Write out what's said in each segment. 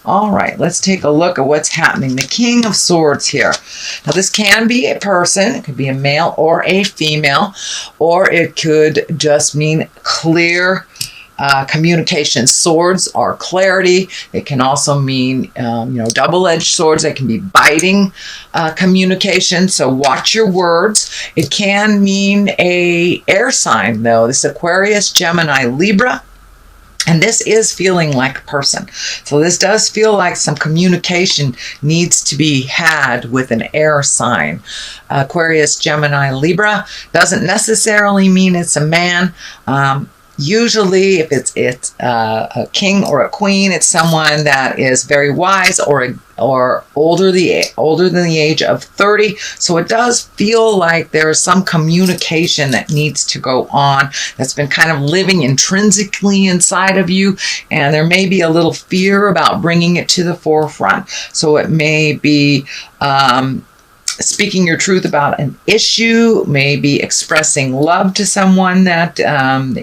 All right, let's take a look at what's happening. The King of Swords here. Now, this can be a person. It could be a male or a female, or it could just mean clear communication. Swords are clarity. It can also mean, double-edged swords. They can be biting communication. So watch your words. It can mean a air sign, though. This Aquarius, Gemini, Libra. And this is feeling like a person. So this does feel like some communication needs to be had with an air sign. Aquarius, Gemini, Libra doesn't necessarily mean it's a man. Usually, if it's a king or a queen, it's someone that is very wise or older than the age of 30. So it does feel like there is some communication that needs to go on that's been kind of living intrinsically inside of you, and there may be a little fear about bringing it to the forefront. So it may be speaking your truth about an issue, maybe expressing love to someone that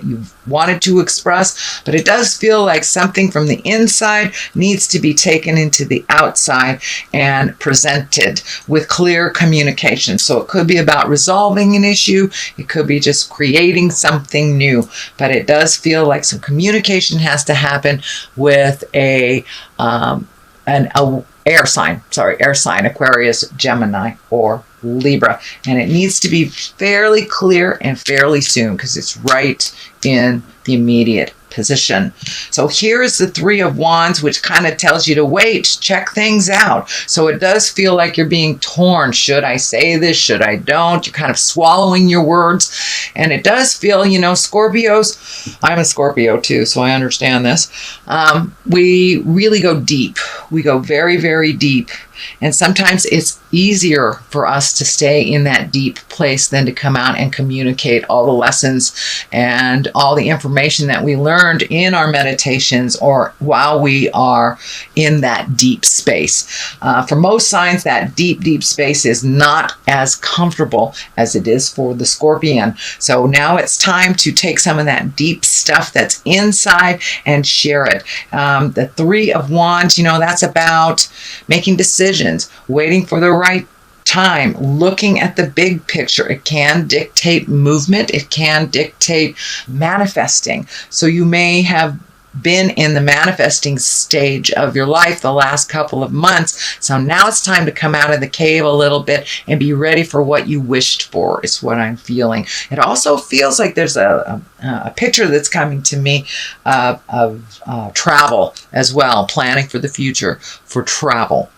you've wanted to express, but it does feel like something from the inside needs to be taken into the outside and presented with clear communication. So it could be about resolving an issue, it could be just creating something new, but it does feel like some communication has to happen with an air sign, Aquarius, Gemini, or Libra. And it needs to be fairly clear and fairly soon because it's right in the immediate position. So here's the Three of Wands, which kind of tells you to wait, check things out. So it does feel like you're being torn. Should I say this? Should I don't? You're kind of swallowing your words. And it does feel, Scorpios, I'm a Scorpio too, so I understand this. We really go deep. We go very, very deep. And sometimes it's easier for us to stay in that deep place than to come out and communicate all the lessons and all the information that we learned in our meditations or while we are in that deep space. For most signs, that deep, deep space is not as comfortable as it is for the Scorpion. So now it's time to take some of that deep stuff that's inside and share it. The Three of Wands, that's about making decisions, waiting for the right time, looking at the big picture. It can dictate movement. It can dictate manifesting. So you may have been in the manifesting stage of your life the last couple of months. So now it's time to come out of the cave a little bit and be ready for what you wished for, is what I'm feeling. It also feels like there's a picture that's coming to me of travel as well, planning for the future for travel.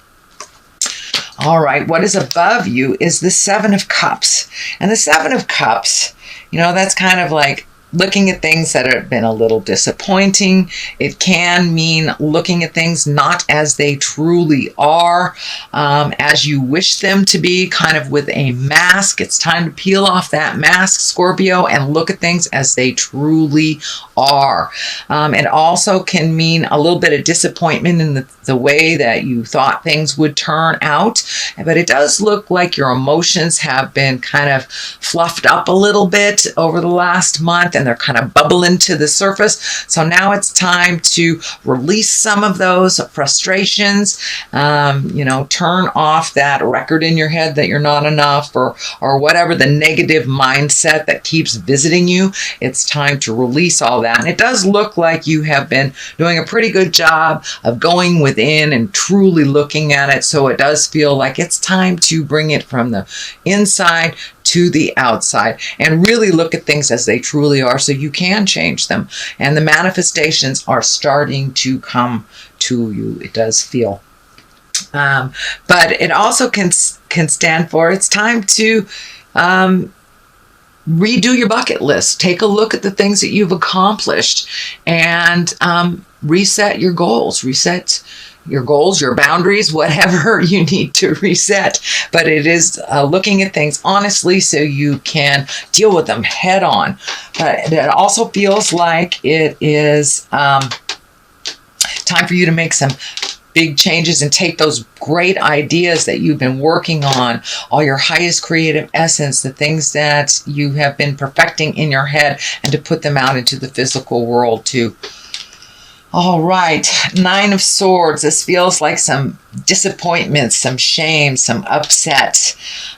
All right, what is above you is the Seven of Cups. And the Seven of Cups, that's kind of like looking at things that have been a little disappointing. It can mean looking at things not as they truly are, as you wish them to be, kind of with a mask. It's time to peel off that mask, Scorpio, and look at things as they truly are. It also can mean a little bit of disappointment in the way that you thought things would turn out. But it does look like your emotions have been kind of fluffed up a little bit over the last month, and they're kind of bubbling to the surface. So now it's time to release some of those frustrations, turn off that record in your head that you're not enough, or whatever the negative mindset that keeps visiting you. It's time to release all that. And it does look like you have been doing a pretty good job of going within and truly looking at it. So it does feel like it's time to bring it from the inside to the outside and really look at things as they truly are so you can change them. And the manifestations are starting to come to you, it does feel. But it also can stand for, it's time to redo your bucket list. Take a look at the things that you've accomplished and reset your goals. Reset your goals, your boundaries, whatever you need to reset. But it is looking at things honestly so you can deal with them head on. But it also feels like it is time for you to make some big changes and take those great ideas that you've been working on, all your highest creative essence, the things that you have been perfecting in your head, and to put them out into the physical world too. All right, Nine of Swords. This feels like some disappointment, some shame, some upset.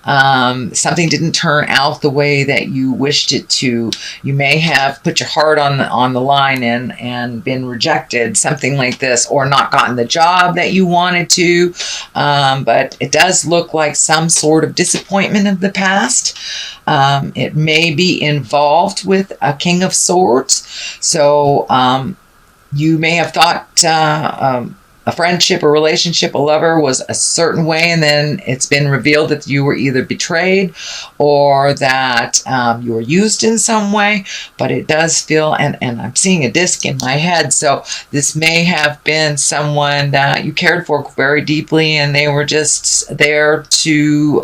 Something didn't turn out the way that you wished it to. You may have put your heart on the line and been rejected, something like this, or not gotten the job that you wanted to. But it does look like some sort of disappointment of the past. It may be involved with a King of Swords. So you may have thought a friendship, a relationship, a lover was a certain way, and then it's been revealed that you were either betrayed or that you were used in some way. But it does feel, and I'm seeing a disc in my head, so this may have been someone that you cared for very deeply, and they were just there to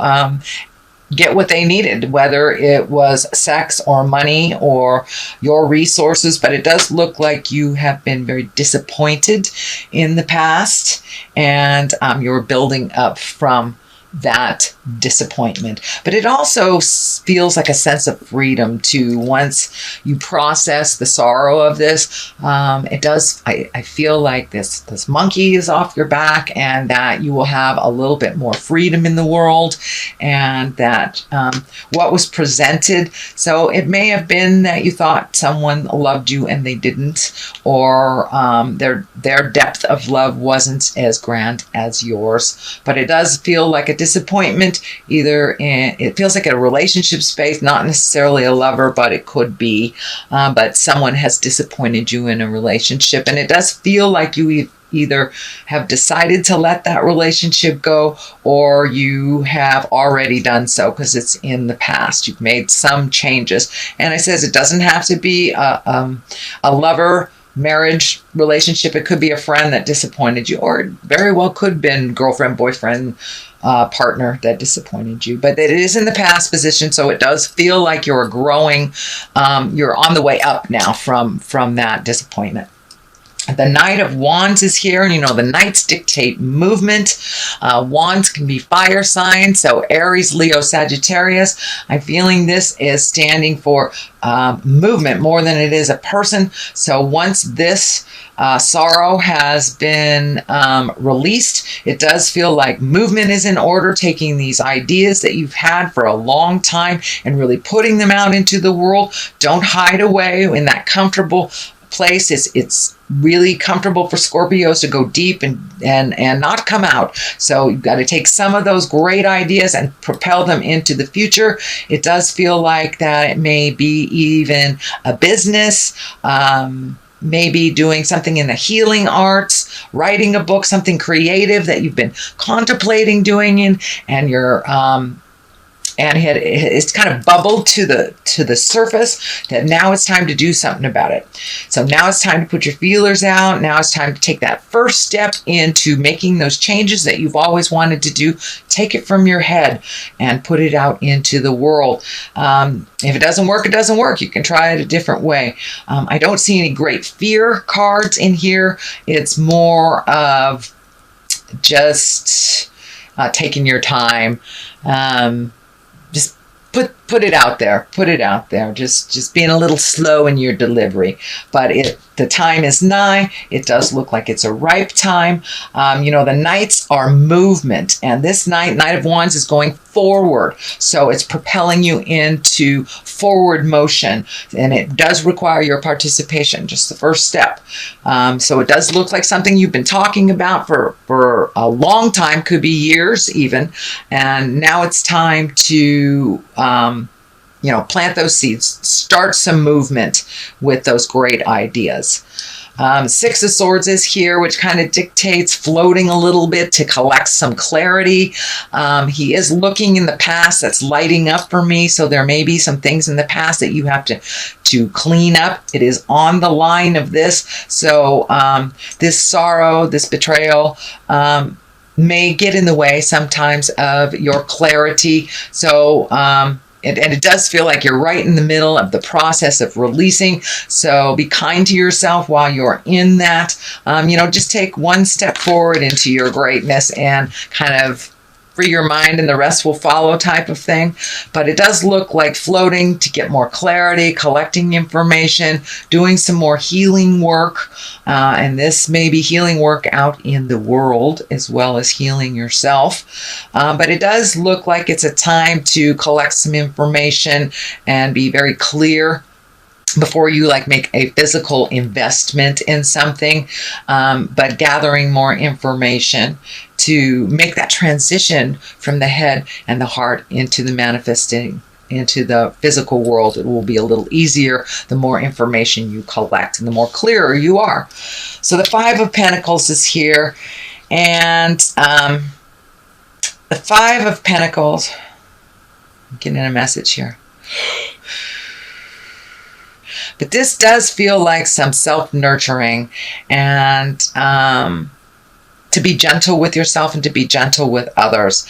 get what they needed, whether it was sex or money or your resources. But it does look like you have been very disappointed in the past, and you're building up from that disappointment. But it also feels like a sense of freedom too. Once you process the sorrow of this, it does, I feel like this monkey is off your back, and that you will have a little bit more freedom in the world, and that what was presented, so it may have been that you thought someone loved you and they didn't, or their depth of love wasn't as grand as yours. But it does feel like a disappointment, either it feels like a relationship space, not necessarily a lover, but it could be, but someone has disappointed you in a relationship. And it does feel like you either have decided to let that relationship go, or you have already done so because it's in the past. You've made some changes. And it says it doesn't have to be a lover, marriage, relationship. It could be a friend that disappointed you, or it very well could have been girlfriend, boyfriend, partner that disappointed you. But it is in the past position, so it does feel like you're growing. You're on the way up now from that disappointment. The Knight of Wands is here, and you know the Knights dictate movement. Wands can be fire signs, so Aries, Leo, Sagittarius. I'm feeling this is standing for movement more than it is a person. So once this sorrow has been released, it does feel like movement is in order, taking these ideas that you've had for a long time and really putting them out into the world. Don't hide away in that comfortable place. It's really comfortable for Scorpios to go deep and not come out. So you've got to take some of those great ideas and propel them into the future. It does feel like that it may be even a business, maybe doing something in the healing arts, writing a book, something creative that you've been contemplating doing, and you're and it's kind of bubbled to the surface that now it's time to do something about it. So now it's time to put your feelers out. Now it's time to take that first step into making those changes that you've always wanted to do. Take it from your head and put it out into the world. If it doesn't work, it doesn't work. You can try it a different way. I don't see any great fear cards in here. It's more of just taking your time. Just put it out there. Put it out there. Just being a little slow in your delivery. But the time is nigh. It does look like it's a ripe time. You know, the Knights are movement, and this Knight of Wands is going forward. So it's propelling you into forward motion, and it does require your participation, just the first step. So it does look like something you've been talking about for a long time, could be years even, and now it's time to you know, plant those seeds, start some movement with those great ideas. Six of Swords is here, which kind of dictates floating a little bit to collect some clarity. He is looking in the past. That's lighting up for me. So there may be some things in the past that you have to clean up. It is on the line of this. So this sorrow, this betrayal, may get in the way sometimes of your clarity. So and it does feel like you're right in the middle of the process of releasing. So be kind to yourself while you're in that. You know, just take one step forward into your greatness and kind of free your mind and the rest will follow type of thing. But it does look like floating to get more clarity, collecting information, doing some more healing work. And this may be healing work out in the world as well as healing yourself. But it does look like it's a time to collect some information and be very clear before you like make a physical investment in something, but gathering more information to make that transition from the head and the heart into the manifesting into the physical world. It will be a little easier the more information you collect and the more clearer you are. So the Five of Pentacles is here, and the Five of Pentacles, I'm getting a message here. But this does feel like some self-nurturing and to be gentle with yourself and to be gentle with others.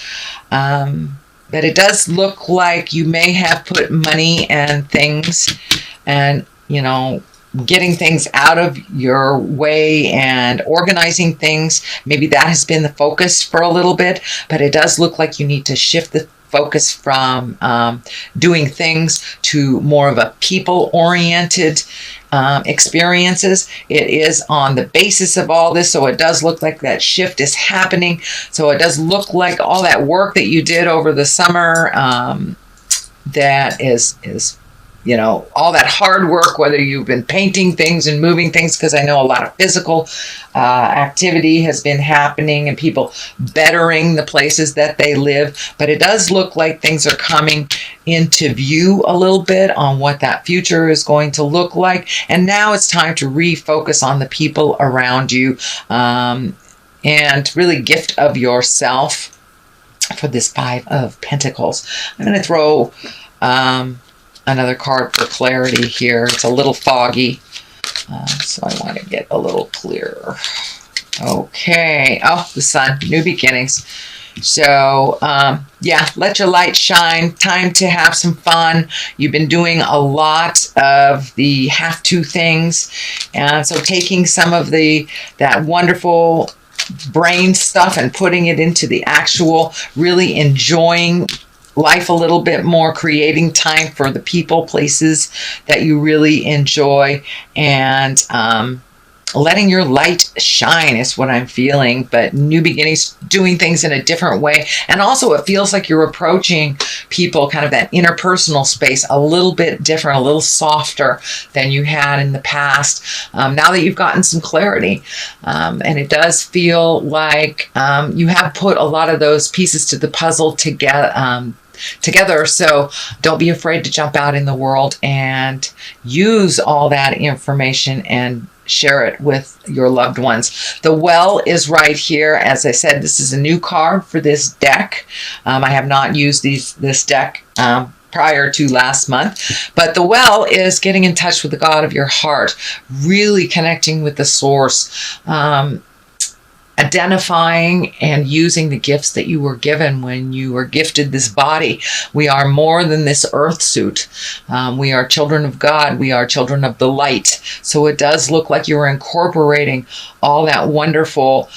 But it does look like you may have put money and things and, you know, getting things out of your way and organizing things. Maybe that has been the focus for a little bit, but it does look like you need to shift the focus from doing things to more of a people-oriented experiences. It is on the basis of all this, so it does look like that shift is happening. So it does look like all that work that you did over the summer, that is you know, all that hard work, whether you've been painting things and moving things, because I know a lot of physical activity has been happening and people bettering the places that they live. But it does look like things are coming into view a little bit on what that future is going to look like. And now it's time to refocus on the people around you and really gift of yourself for this Five of Pentacles. I'm going to throw another card for clarity here. It's a little foggy, so I want to get a little clearer. Okay. Oh, the Sun, new beginnings. So, yeah, let your light shine. Time to have some fun. You've been doing a lot of the have to things. And so taking some of that wonderful brain stuff and putting it into the actual, really enjoying life a little bit more, creating time for the people, places that you really enjoy, and letting your light shine is what I'm feeling. But new beginnings, doing things in a different way. And also it feels like you're approaching people, kind of that interpersonal space, a little bit different, a little softer than you had in the past, now that you've gotten some clarity. And it does feel like you have put a lot of those pieces to the puzzle together. So don't be afraid to jump out in the world and use all that information and share it with your loved ones. The Well is right here. As I said, this is a new card for this deck. I have not used this deck prior to last month, but the Well is getting in touch with the God of your heart, really connecting with the source, identifying and using the gifts that you were given when you were gifted this body. We are more than this earth suit. We are children of God. We are children of the light. So it does look like you're incorporating all that wonderful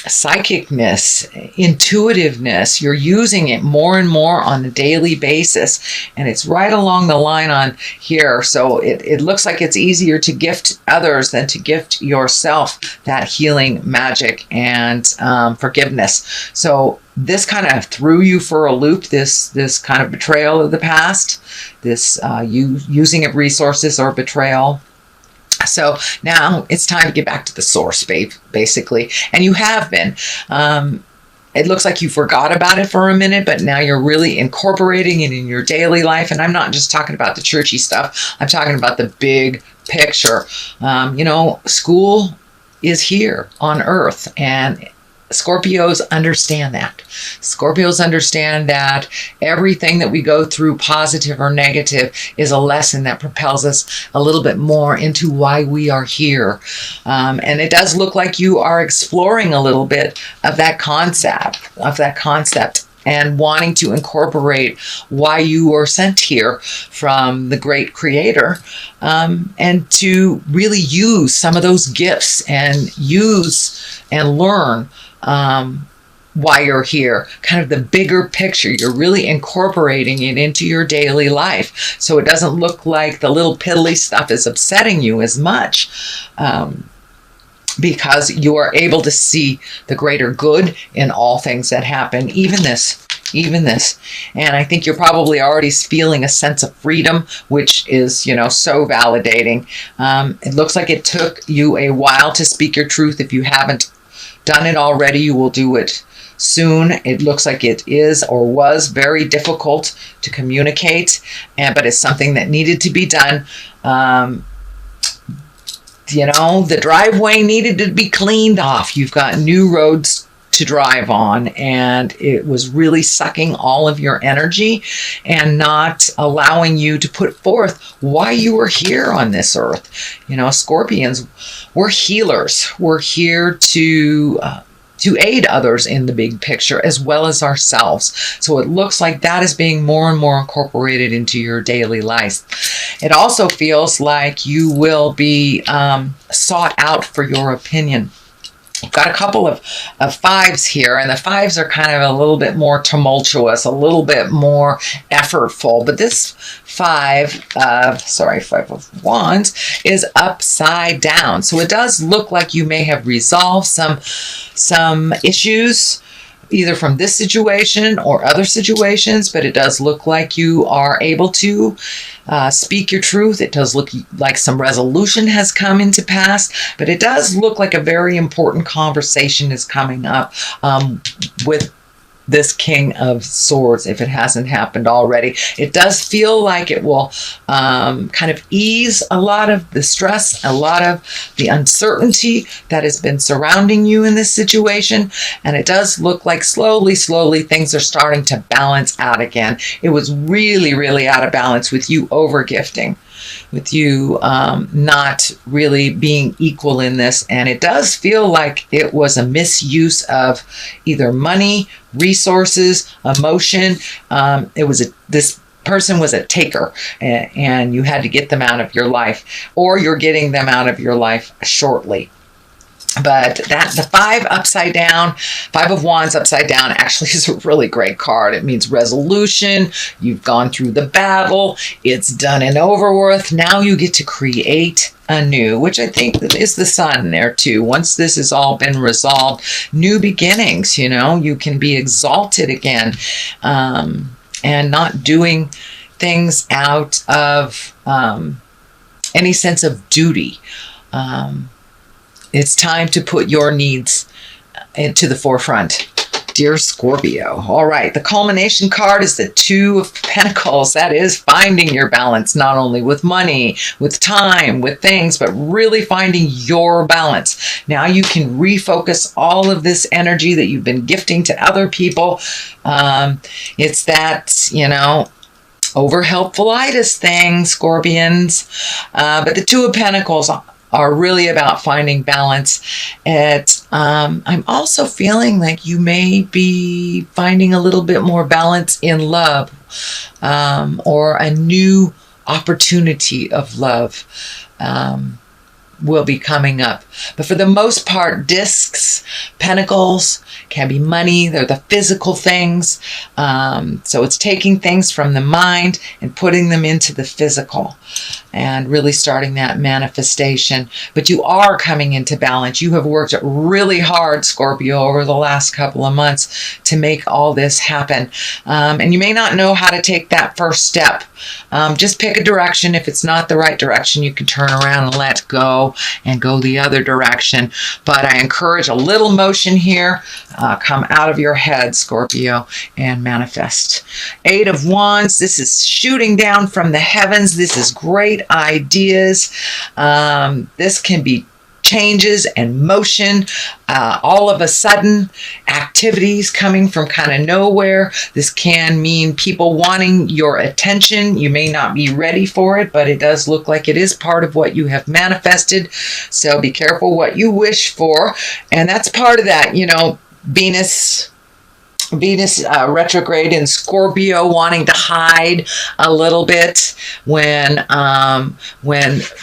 psychicness, intuitiveness. You're using it more and more on a daily basis, and it's right along the line on here. So it looks like it's easier to gift others than to gift yourself that healing magic and forgiveness. So this kind of threw you for a loop, this kind of betrayal of the past, this you using of resources or betrayal. So now it's time to get back to the source, basically. And you have been. It looks like you forgot about it for a minute, but now you're really incorporating it in your daily life. And I'm not just talking about the churchy stuff. I'm talking about the big picture. You know, school is here on Earth, and Scorpios understand that. Scorpios understand that everything that we go through, positive or negative, is a lesson that propels us a little bit more into why we are here. And it does look like you are exploring a little bit of that concept, and wanting to incorporate why you were sent here from the great creator, and to really use some of those gifts and use and learn why you're here, kind of the bigger picture. You're really incorporating it into your daily life, so it doesn't look like the little piddly stuff is upsetting you as much, because you are able to see the greater good in all things that happen, even this. And I think you're probably already feeling a sense of freedom, which is, so validating. It looks like it took you a while to speak your truth. If you haven't done it already, you will do it soon. It looks like it is or was very difficult to communicate, but it's something that needed to be done. The driveway needed to be cleaned off. You've got new roads to drive on, and it was really sucking all of your energy and not allowing you to put forth why you were here on this earth. Scorpions, we're healers. We're here to aid others in the big picture as well as ourselves. So it looks like that is being more and more incorporated into your daily life. It also feels like you will be sought out for your opinion. I've got a couple of fives here, and the fives are kind of a little bit more tumultuous, a little bit more effortful. But this five of wands is upside down. So it does look like you may have resolved some issues, either from this situation or other situations, but it does look like you are able to speak your truth. It does look like some resolution has come into pass, but it does look like a very important conversation is coming up with this King of Swords, if it hasn't happened already. It does feel like it will kind of ease a lot of the stress, a lot of the uncertainty that has been surrounding you in this situation. And it does look like slowly things are starting to balance out again. It was really, really out of balance with you over-gifting, with you not really being equal in this. And it does feel like it was a misuse of either money, resources, emotion. This person was a taker, and you had to get them out of your life, or you're getting them out of your life shortly. But the five of wands upside down actually is a really great card. It means resolution. You've gone through the battle. It's done and over with. Now you get to create anew, which I think is the sun there too. Once this has all been resolved, new beginnings, you can be exalted again, and not doing things out of any sense of duty. It's time to put your needs into the forefront, dear Scorpio. All right, the culmination card is the Two of Pentacles. That is finding your balance, not only with money, with time, with things, but really finding your balance. Now you can refocus all of this energy that you've been gifting to other people. It's that, over helpfulitis thing, Scorpions. But the Two of Pentacles are really about finding balance. I'm also feeling like you may be finding a little bit more balance in love, or a new opportunity of love will be coming up. But for the most part, discs, pentacles can be money. They're the physical things. So it's taking things from the mind and putting them into the physical and really starting that manifestation. But you are coming into balance. You have worked really hard, Scorpio, over the last couple of months to make all this happen. And you may not know how to take that first step. Just pick a direction. If it's not the right direction, you can turn around and let go and go the other direction. But I encourage a little motion here. Come out of your head, Scorpio, and manifest. Eight of Wands. This is shooting down from the heavens. This is great ideas. This can be changes and motion, all of a sudden, activities coming from kind of nowhere. This can mean people wanting your attention. You may not be ready for it, but it does look like it is part of what you have manifested. So be careful what you wish for. And that's part of that, Venus retrograde in Scorpio, wanting to hide a little bit when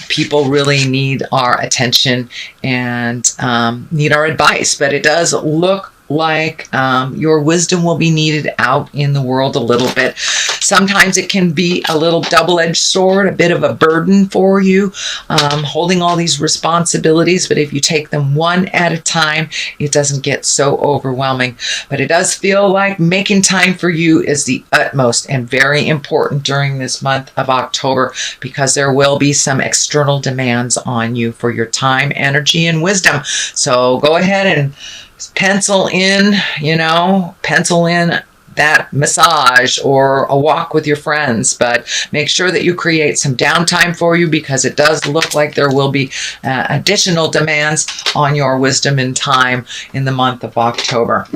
people really need our attention and need our advice. But it does look like your wisdom will be needed out in the world a little bit. Sometimes it can be a little double-edged sword, a bit of a burden for you, holding all these responsibilities. But if you take them one at a time, it doesn't get so overwhelming. But it does feel like making time for you is the utmost and very important during this month of October, because there will be some external demands on you for your time, energy, and wisdom. So go ahead and pencil in that massage or a walk with your friends, but make sure that you create some downtime for you, because it does look like there will be additional demands on your wisdom and time in the month of October.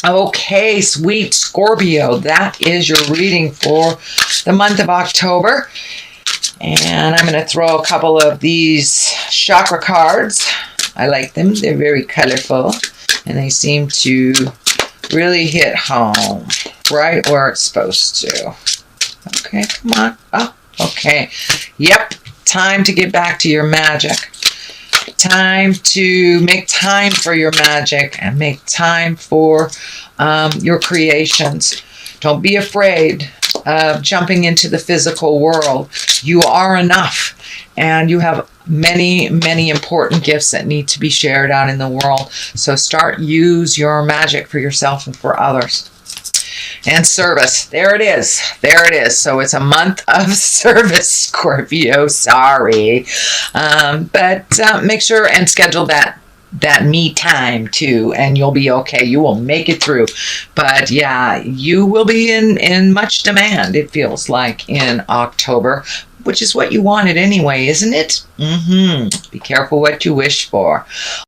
Okay, sweet Scorpio, that is your reading for the month of October. And I'm going to throw a couple of these chakra cards. I like them. They're very colorful, and they seem to really hit home right where it's supposed to. Okay, come on. Oh, okay. Yep, time to get back to your magic. Time to make time for your magic and make time for your creations. Don't be afraid of jumping into the physical world. You are enough, and you have many, many important gifts that need to be shared out in the world. So use your magic for yourself and for others. And service. There it is. There it is. So it's a month of service, Scorpio. Sorry. But make sure and schedule that me time too, and you'll be okay. You will make it through. But yeah, you will be in much demand, it feels like, in October, which is what you wanted anyway, isn't it? Be careful what you wish for.